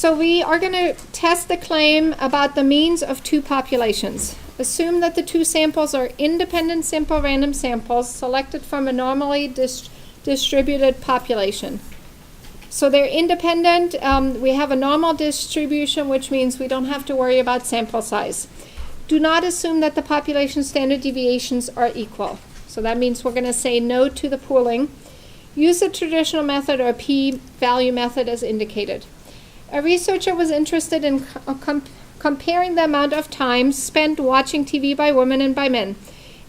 So we are going to test the claim about the means of two populations. Assume that the two samples are independent simple random samples selected from a normally distributed population. So they're independent. We have a normal distribution, which means we don't have to worry about sample size. Do not assume that the population standard deviations are equal. So that means we're going to say no to the pooling. Use the traditional method or p-value method as indicated. A researcher was interested in comparing the amount of time spent watching TV by women and by men.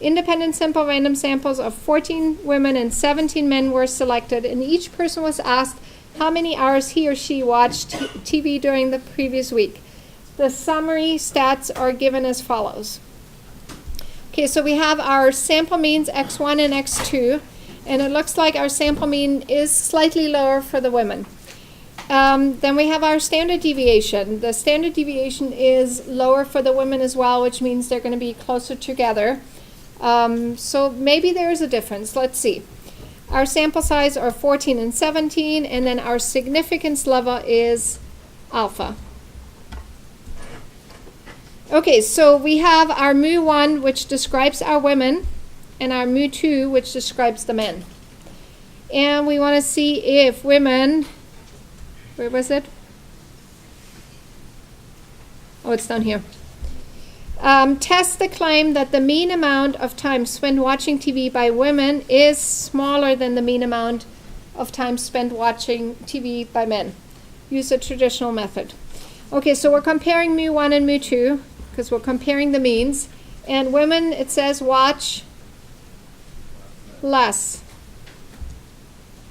Independent simple random samples of 14 women and 17 men were selected, and each person was asked how many hours he or she watched TV during the previous week. The summary stats are given as follows. Okay, so we have our sample means x1 and x2, and it looks like our sample mean is slightly lower for the women. Then we have our standard deviation. The standard deviation is lower for the women as well, which means they're going to be closer together. So maybe there is a difference. Let's see. Our sample size are 14 and 17, and then our significance level is alpha. Okay, so we have our mu1, which describes our women, and our mu2, which describes the men. And we want to see if women, where was it? Oh, it's down here. Test the claim that the mean amount of time spent watching TV by women is smaller than the mean amount of time spent watching TV by men. Use the traditional method. Okay, so we're comparing mu1 and mu2 because we're comparing the means. And women, it says watch less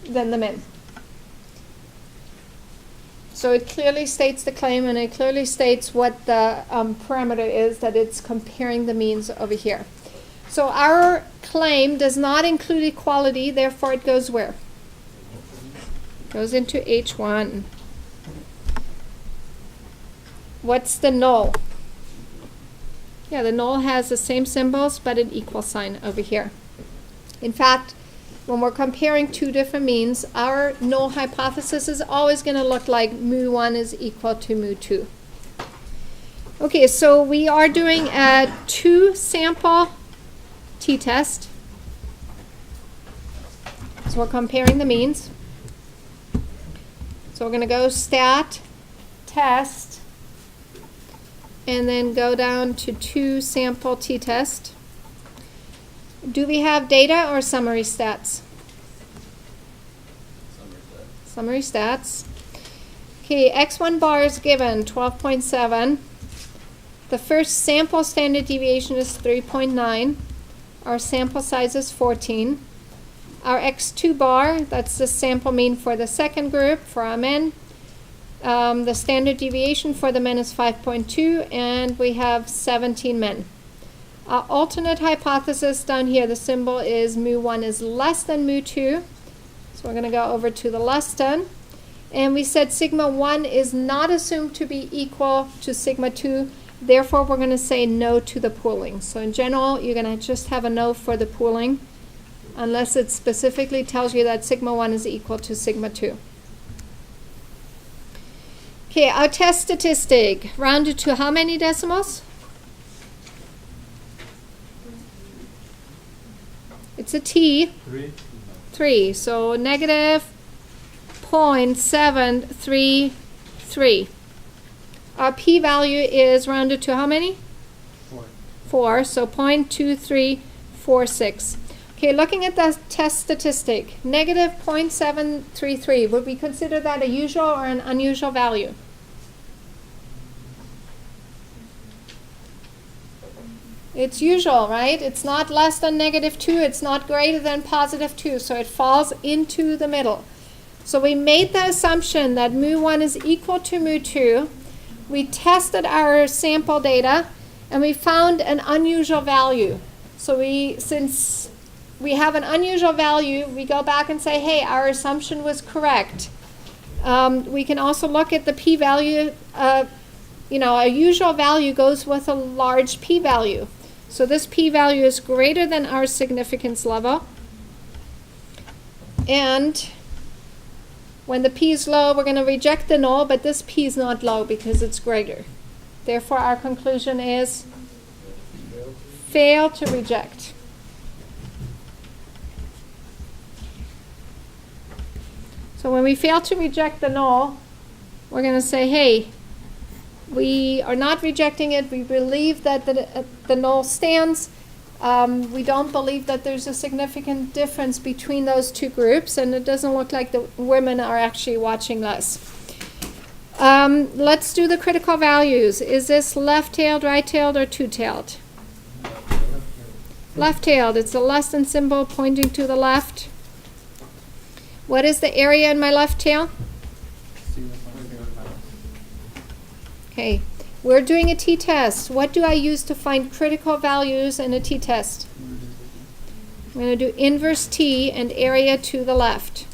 than the men. So it clearly states the claim, and it clearly states what the parameter is that it's comparing the means over here. So our claim does not include equality, therefore it goes where? Goes into H1. What's the null? Yeah, the null has the same symbols, but an equal sign over here. In fact, when we're comparing two different means, our null hypothesis is always going to look like mu1 is equal to mu2. Okay, so we are doing a two-sample t-test. So we're comparing the means. So we're going to go stat, test, and then go down to two-sample t-test. Do we have data or summary stats? Summary stats. Okay, x1 bar is given 12.7. The first sample standard deviation is 3.9. Our sample size is 14. Our x2 bar, that's the sample mean for the second group for our men. The standard deviation for the men is 5.2, and we have 17 men. Our alternate hypothesis down here, the symbol is mu1 is less than mu2. So we're going to go over to the less than. And we said sigma 1 is not assumed to be equal to sigma 2. Therefore, we're going to say no to the pooling. So in general, you're going to just have a no for the pooling, unless it specifically tells you that sigma 1 is equal to sigma 2. Okay, our test statistic, rounded to how many decimals? It's a t. 3. So negative 0.733. Our p-value is rounded to how many? 4. So 0.2346. Okay, looking at the test statistic, negative 0.733, would we consider that a usual or an unusual value? It's usual, right? It's not less than negative 2. It's not greater than positive 2. So it falls into the middle. So we made the assumption that mu1 is equal to mu2. We tested our sample data, and we found an unusual value. So since we have an unusual value, we go back and say, hey, our assumption was correct. We can also look at the p-value. A usual value goes with a large p-value. So this p-value is greater than our significance level. And When the p is low, we're going to reject the null, but this p is not low because it's greater. Therefore, our conclusion is fail to reject. So when we fail to reject the null, we're going to say, hey, we are not rejecting it. We believe that the null stands. We don't believe that there's a significant difference between those two groups, and it doesn't look like the women are actually watching less. Let's do the critical values. Is this left-tailed, right-tailed, or two-tailed? Left-tailed. It's a less than symbol pointing to the left. What is the area in my left tail? Okay. We're doing a t-test. What do I use to find critical values in a t-test? I'm going to do inverse t and area to the left.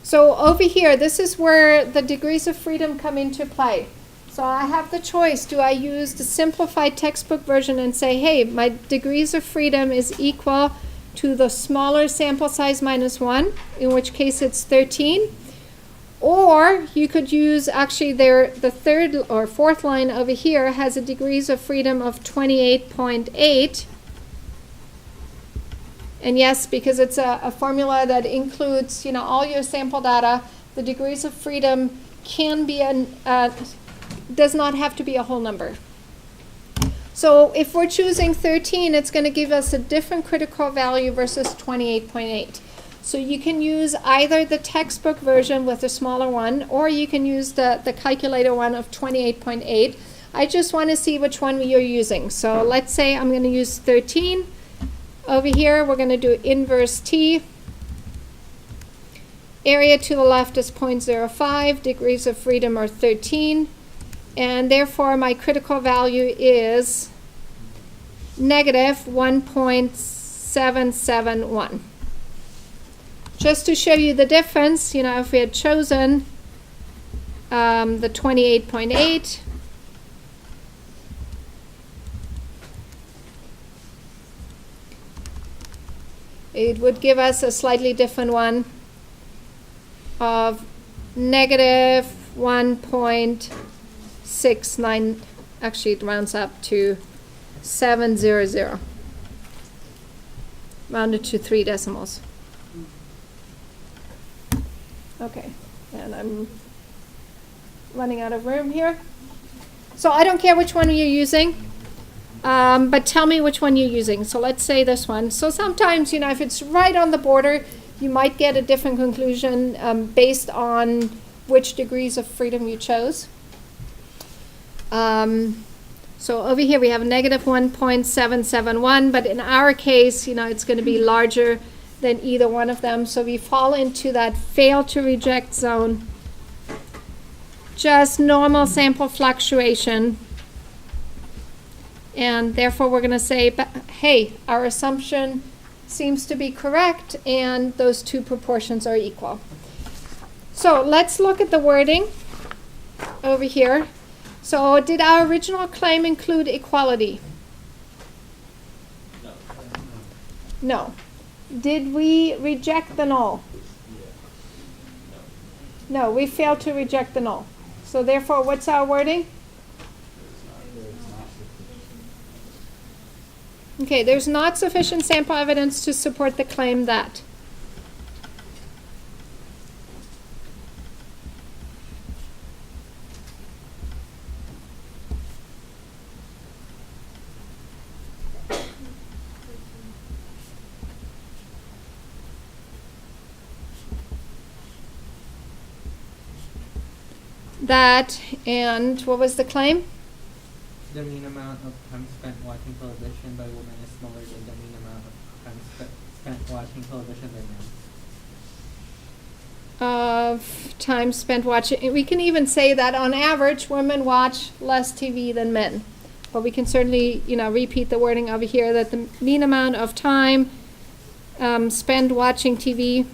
So over here, this is where the degrees of freedom come into play. So I have the choice. Do I use the simplified textbook version and say, hey, my degrees of freedom is equal to the smaller sample size minus 1, in which case it's 13. Or you could use actually the third or fourth line over here has a degrees of freedom of 28.8. And yes, because it's a formula that includes, all your sample data, the degrees of freedom can be does not have to be a whole number. So if we're choosing 13, it's going to give us a different critical value versus 28.8. So you can use either the textbook version with a smaller one, or you can use the calculator one of 28.8. I just want to see which one you're using. So let's say I'm going to use 13. Over here, we're going to do inverse t. Area to the left is 0.05. Degrees of freedom are 13. And therefore, my critical value is negative 1.771. Just to show you the difference, if we had chosen the 28.8, it would give us a slightly different one of negative 1.69. Actually, it rounds up to 700, rounded to 3 decimals. Okay, and I'm running out of room here. So I don't care which one you're using, but tell me which one you're using. So let's say this one. So sometimes, if it's right on the border, you might get a different conclusion based on which degrees of freedom you chose. So over here we have negative 1.771, but in our case, it's going to be larger than either one of them. So we fall into that fail to reject zone. Just normal sample fluctuation. And therefore we're going to say, hey, our assumption seems to be correct and those two proportions are equal. So let's look at the wording over here. So did our original claim include equality? No. Did we reject the null? No, we failed to reject the null. So therefore, what's our wording? Okay, there's not sufficient sample evidence to support the claim that. That, and what was the claim? The mean amount of time spent watching television by women is smaller than the mean amount of time spent watching television by men. Of time spent watching. We can even say that on average, women watch less TV than men. But we can certainly, repeat the wording over here that the mean amount of time spent watching TV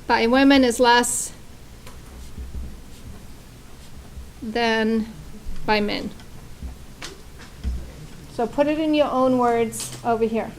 by women is less than by men. So put it in your own words over here.